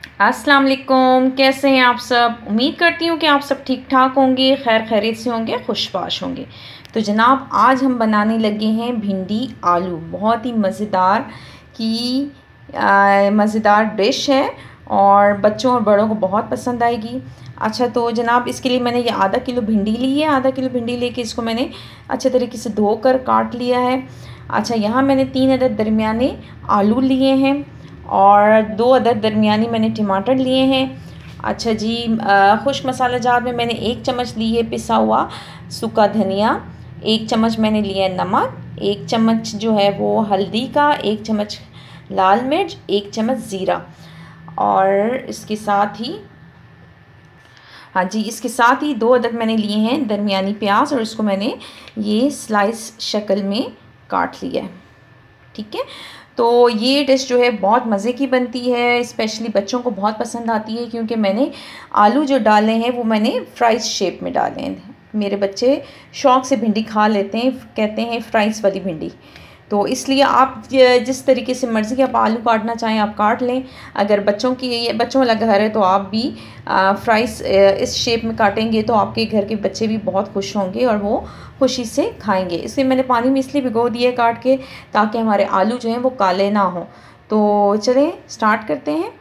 अस्सलाम वालेकुम। कैसे हैं आप सब? उम्मीद करती हूँ कि आप सब ठीक ठाक होंगे, खैर खैरियत से होंगे, खुशबाश होंगे। तो जनाब आज हम बनाने लगे हैं भिंडी आलू। बहुत ही मज़ेदार डिश है और बच्चों और बड़ों को बहुत पसंद आएगी। अच्छा, तो जनाब इसके लिए मैंने ये आधा किलो भिंडी ली है। आधा किलो भिंडी लेके इसको मैंने अच्छे तरीके से धोकर काट लिया है। अच्छा, यहाँ मैंने 3 अदद दरमियाने आलू लिए हैं और 2 अदद दरमियानी मैंने टमाटर लिए हैं। अच्छा जी, खुश्क मसाला जार में मैंने 1 चम्मच ली है पिसा हुआ सूखा धनिया, 1 चम्मच मैंने लिया है नमक, 1 चम्मच जो है वो हल्दी का, 1 चम्मच लाल मिर्च, 1 चम्मच ज़ीरा और इसके साथ ही हाँ जी, इसके साथ ही 2 अदद मैंने लिए हैं दरमियानी प्याज और इसको मैंने ये स्लाइस शक्ल में काट लिया है। ठीक है, तो ये डिश जो है बहुत मज़े की बनती है, स्पेशली बच्चों को बहुत पसंद आती है क्योंकि मैंने आलू जो डाले हैं वो मैंने फ्राइज़ शेप में डाले हैं। मेरे बच्चे शौक़ से भिंडी खा लेते हैं, कहते हैं फ्राइज़ वाली भिंडी। तो इसलिए आप जिस तरीके से मर्ज़ी आप आलू काटना चाहें आप काट लें। अगर बच्चों वाला घर है तो आप भी फ्राइज़ इस शेप में काटेंगे तो आपके घर के बच्चे भी बहुत खुश होंगे और वो खुशी से खाएंगे। इसलिए मैंने पानी में इसलिए भिगो दिया काट के ताकि हमारे आलू जो हैं वो काले ना हों। तो चलें स्टार्ट करते हैं।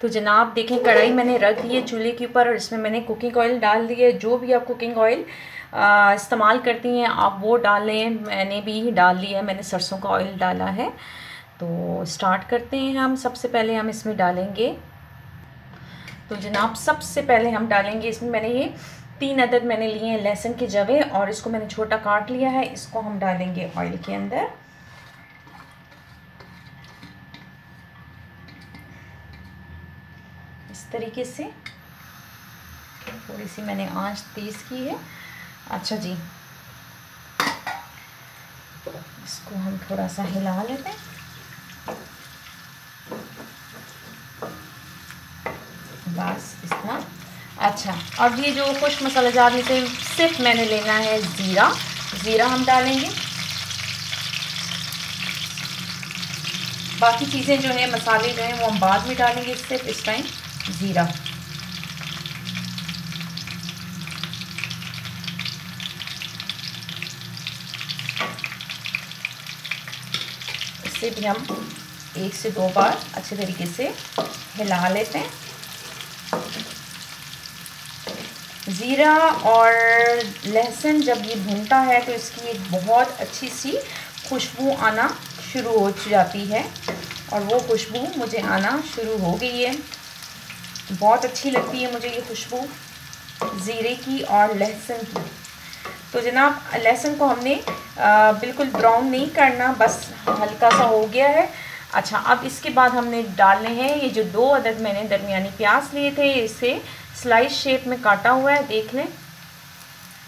तो जनाब देखें, कढ़ाई मैंने रख दी है चूल्हे के ऊपर और इसमें मैंने कुकिंग ऑयल डाल दिया है। जो भी आप कुकिंग ऑयल इस्तेमाल करती हैं आप वो डालें। मैंने भी डाल लिया है, मैंने सरसों का ऑयल डाला है। तो स्टार्ट करते हैं हम। सबसे पहले हम इसमें डालेंगे, तो जनाब सबसे पहले हम डालेंगे इसमें, मैंने ये 3 अदद मैंने लिए हैं लहसुन के जवे और इसको मैंने छोटा काट लिया है। इसको हम डालेंगे ऑयल के अंदर। इस तरीके से थोड़ी सी मैंने आंच तेज़ की है। अच्छा जी, इसको हम थोड़ा सा हिला लेते हैं। बस इतना। अच्छा, अब ये जो खुश्क मसाला जार में से सिर्फ मैंने लेना है ज़ीरा हम डालेंगे। बाकी चीज़ें जो है मसाले जो हैं वो हम बाद में डालेंगे, सिर्फ इस टाइम ज़ीरा। इसे भी हम 1 से 2 बार अच्छे तरीके से हिला लेते हैं। ज़ीरा और लहसुन जब ये भूनता है तो इसकी एक बहुत अच्छी सी खुशबू आना शुरू हो जाती है और वो खुशबू मुझे आना शुरू हो गई है। बहुत अच्छी लगती है मुझे ये खुशबू ज़ीरे की और लहसुन की। तो जनाब लहसुन को हमने बिल्कुल ब्राउन नहीं करना, बस हल्का सा हो गया है। अच्छा, अब इसके बाद हमने डालने हैं ये जो 2 अदद मैंने दरमियानी प्याज लिए थे, इसे स्लाइस शेप में काटा हुआ है, देख लें।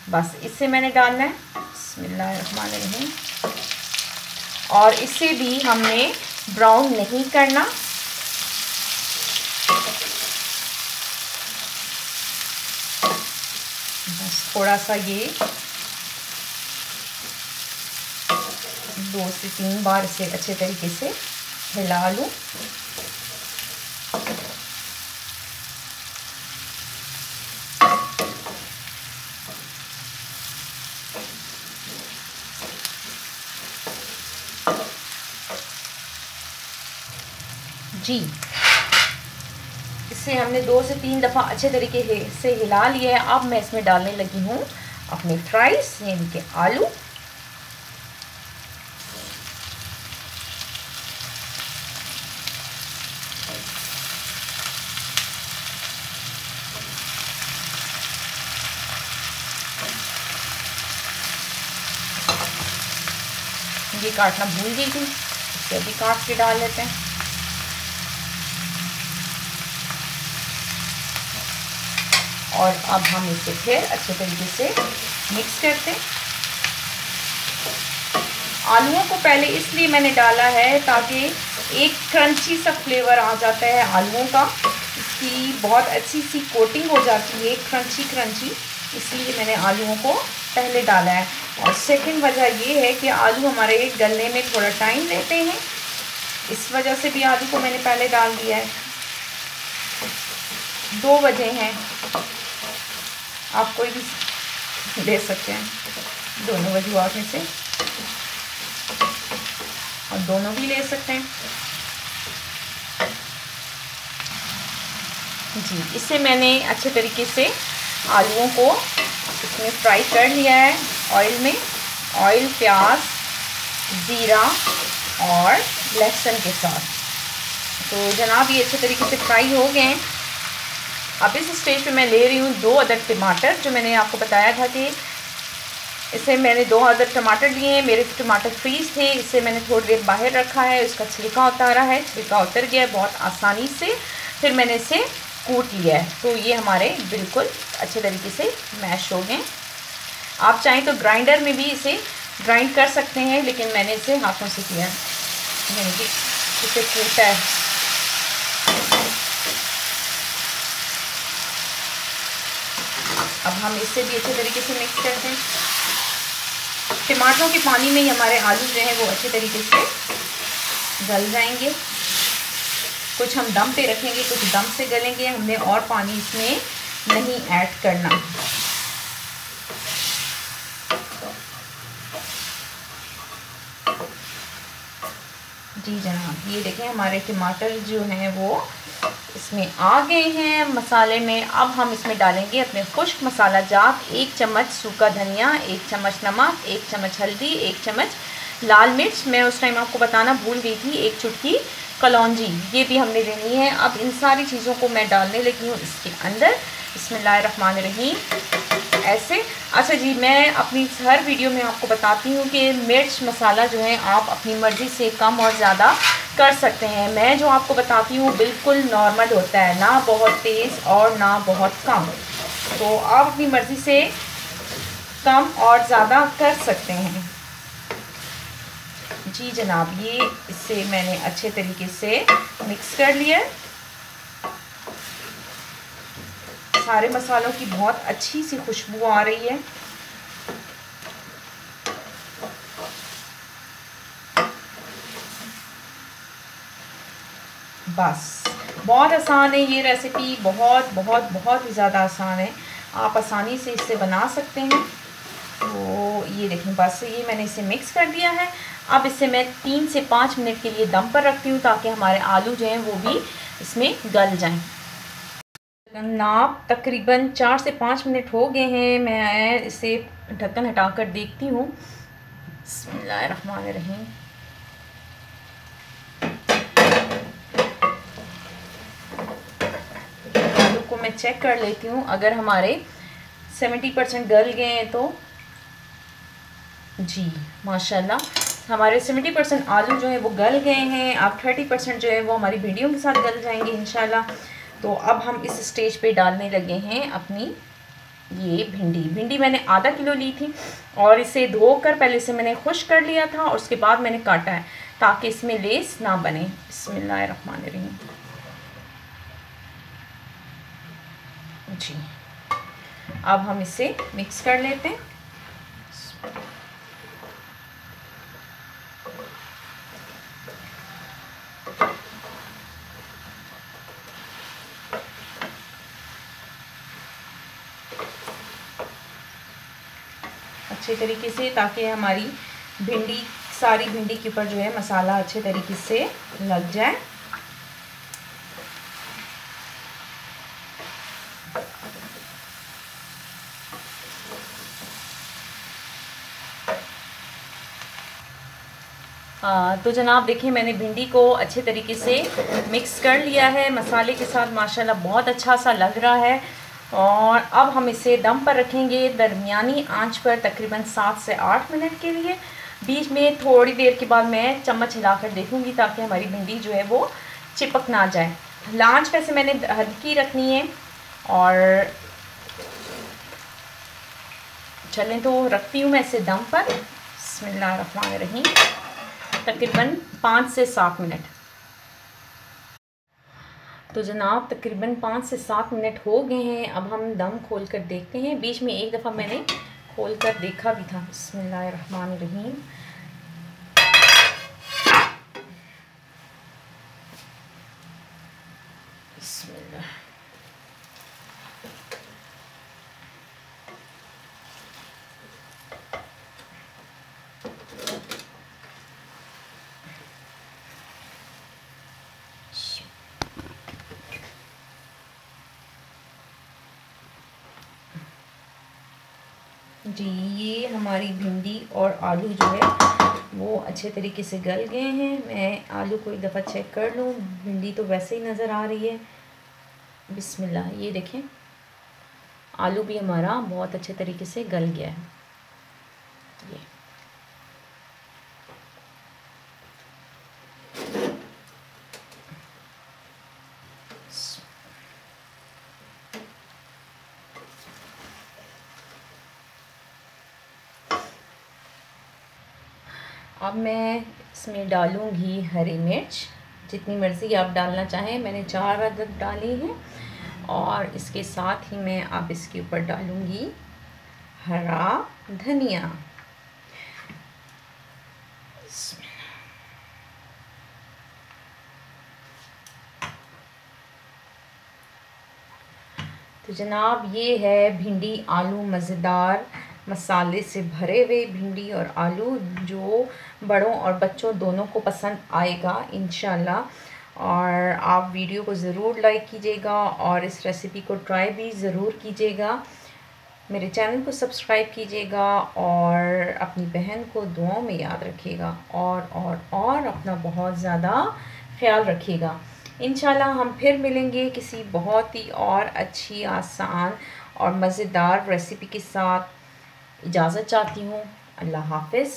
बस इससे मैंने डालना है। बिस्मिल्लाहिर्रहमानिर्रहीम। और इसे भी हमने ब्राउन नहीं करना। बस थोड़ा सा ये 2 से 3 बार इसे अच्छे तरीके से हिला लूँ। जी, इसे हमने 2 से 3 दफ़ा अच्छे तरीके से हिला लिया है। अब मैं इसमें डालने लगी हूँ अपने फ्राइज़ यानी कि आलू। ये काटना भूल गई थी, इसे भी काट के डाल लेते हैं। और अब हम इसे फिर अच्छे तरीके से मिक्स करते हैं। आलूओं को पहले इसलिए मैंने डाला है ताकि एक क्रंची सा फ्लेवर आ जाता है आलूओं का, इसकी बहुत अच्छी सी कोटिंग हो जाती है क्रंची, इसलिए मैंने आलूओं को पहले डाला है। और सेकंड वजह ये है कि आलू हमारे गलने में थोड़ा टाइम लेते हैं इस वजह से भी आलू को मैंने पहले डाल दिया है। 2 वजह हैं, आप कोई भी ले सकते हैं, दोनों वजूहात में से, और दोनों भी ले सकते हैं जी। इससे मैंने अच्छे तरीके से आलूओं को इसमें फ्राई कर लिया है ऑयल में। ऑयल, प्याज, ज़ीरा और लहसुन के साथ। तो जनाब ये अच्छे तरीके से फ्राई हो गए हैं। अब इस स्टेज पे मैं ले रही हूँ 2 अदद टमाटर, जो मैंने आपको बताया था कि इसे मैंने 2 अदद टमाटर लिए हैं। मेरे टमाटर फ्रीज़ थे, इसे मैंने थोड़ी देर बाहर रखा है, उसका छिलका उतारा है, छिलका उतर गया है बहुत आसानी से। फिर मैंने इसे कूट लिया है, तो ये हमारे बिल्कुल अच्छे तरीके से मैश हो गए। आप चाहें तो ग्राइंडर में भी इसे ग्राइंड कर सकते हैं, लेकिन मैंने इसे हाथों से किया है, यानी कि इसे कूटा है। अब हम इससे भी अच्छे तरीके से मिक्स करते हैं। टमाटरों के पानी में ही हमारे आलू जो हैं वो अच्छे तरीके से गल जाएंगे। कुछ हम दम पे रखेंगे, कुछ दम से गलेंगे, हमने और पानी इसमें नहीं ऐड करना। जी जनाब, ये देखें हमारे टमाटर जो हैं वो इसमें आ गए हैं मसाले में। अब हम इसमें डालेंगे अपने खुश्क मसाला जात, 1 चम्मच सूखा धनिया, 1 चम्मच नमक, 1 चम्मच हल्दी, 1 चम्मच लाल मिर्च, मैं उस टाइम आपको बताना भूल गई थी, 1 चुटकी कलौंजी, ये भी हमने लेनी है। अब इन सारी चीज़ों को मैं डालने लगी हूँ इसके अंदर। बिस्मिल्लाहिर्रहमानिर्रहीम, ऐसे। अच्छा जी, मैं अपनी हर वीडियो में आपको बताती हूँ कि मिर्च मसाला जो है आप अपनी मर्ज़ी से कम और ज़्यादा कर सकते हैं। मैं जो आपको बताती हूँ बिल्कुल नॉर्मल होता है, ना बहुत तेज़ और ना बहुत कम, तो आप अपनी मर्ज़ी से कम और ज़्यादा कर सकते हैं। जी जनाब, ये इससे मैंने अच्छे तरीके से मिक्स कर लिया। सारे मसालों की बहुत अच्छी सी खुशबू आ रही है। बस बहुत आसान है ये रेसिपी, बहुत बहुत बहुत ही ज़्यादा आसान है, आप आसानी से इससे बना सकते हैं। तो ये देखें, बस ये मैंने इसे मिक्स कर दिया है। अब इसे मैं 3 से 5 मिनट के लिए दम पर रखती हूँ, ताकि हमारे आलू जो हैं वो भी इसमें गल जाएं। नाप तकरीबन 4 से 5 मिनट हो गए हैं। मैं इसे ढक्कन हटाकर देखती हूँ। बिस्मिल्लाहिर्रहमानिर्रहीम। आलू को मैं चेक कर लेती हूँ, अगर हमारे 70% गल गए हैं तो जी माशाल्लाह हमारे 70% आलू जो है वो गल गए हैं। अब 30% जो है वो हमारी भिंडियों के साथ गल जाएंगे इंशाल्लाह। तो अब हम इस स्टेज पे डालने लगे हैं अपनी ये भिंडी मैंने आधा किलो ली थी, और इसे धोकर पहले से मैंने खुश्क कर लिया था, और उसके बाद मैंने काटा है ताकि इसमें लेस ना बने। बिस्मिल्लाहिर्रहमानिर्रहीम। जी, अब हम इसे मिक्स कर लेते हैं। अच्छे तरीके से, ताकि हमारी सारी भिंडी के ऊपर जो है मसाला अच्छे तरीके से लग जाए। तो जनाब देखिए, मैंने भिंडी को अच्छे तरीके से मिक्स कर लिया है मसाले के साथ, माशाल्लाह बहुत अच्छा सा लग रहा है। और अब हम इसे दम पर रखेंगे दरमियानी आंच पर तकरीबन 7 से 8 मिनट के लिए। बीच में थोड़ी देर के बाद मैं चम्मच हिलाकर देखूंगी, ताकि हमारी भिंडी जो है वो चिपक ना जाए। आंच वैसे मैंने हल्की रखनी है, और चलें तो रखती हूँ मैं इसे दम पर। बिस्मिल्लाहिर्रहमानिर्रहीम। तकरीबन 5 से 7 मिनट। तो जनाब तकरीबन 5 से 7 मिनट हो गए हैं। अब हम दम खोल कर देखते हैं। बीच में एक दफ़ा मैंने खोल कर देखा भी था। बिस्मिल्लाहिर्रहमानिर्रहीम। बिस्मिल्लाह। जी, ये हमारी भिंडी और आलू जो है वो अच्छे तरीके से गल गए हैं। मैं आलू को एक दफ़ा चेक कर लूँ, भिंडी तो वैसे ही नज़र आ रही है। बिस्मिल्लाह, ये देखें आलू भी हमारा बहुत अच्छे तरीके से गल गया है। ये अब मैं इसमें डालूँगी हरी मिर्च, जितनी मर्ज़ी आप डालना चाहें। मैंने 4 अदद डाली हैं। और इसके साथ ही मैं अब इसके ऊपर डालूँगी हरा धनिया। तो जनाब, ये है भिंडी आलू मज़ेदार मसाले से भरे हुए भिंडी और आलू, जो बड़ों और बच्चों दोनों को पसंद आएगा इंशाल्लाह। और आप वीडियो को ज़रूर लाइक कीजिएगा और इस रेसिपी को ट्राई भी ज़रूर कीजिएगा। मेरे चैनल को सब्सक्राइब कीजिएगा और अपनी बहन को दुआओं में याद रखिएगा और अपना बहुत ज़्यादा ख्याल रखिएगा। इंशाल्लाह हम फिर मिलेंगे किसी बहुत ही और अच्छी, आसान और मज़ेदार रेसिपी के साथ। इजाज़त चाहती हूँ। अल्लाह हाफ़िज़।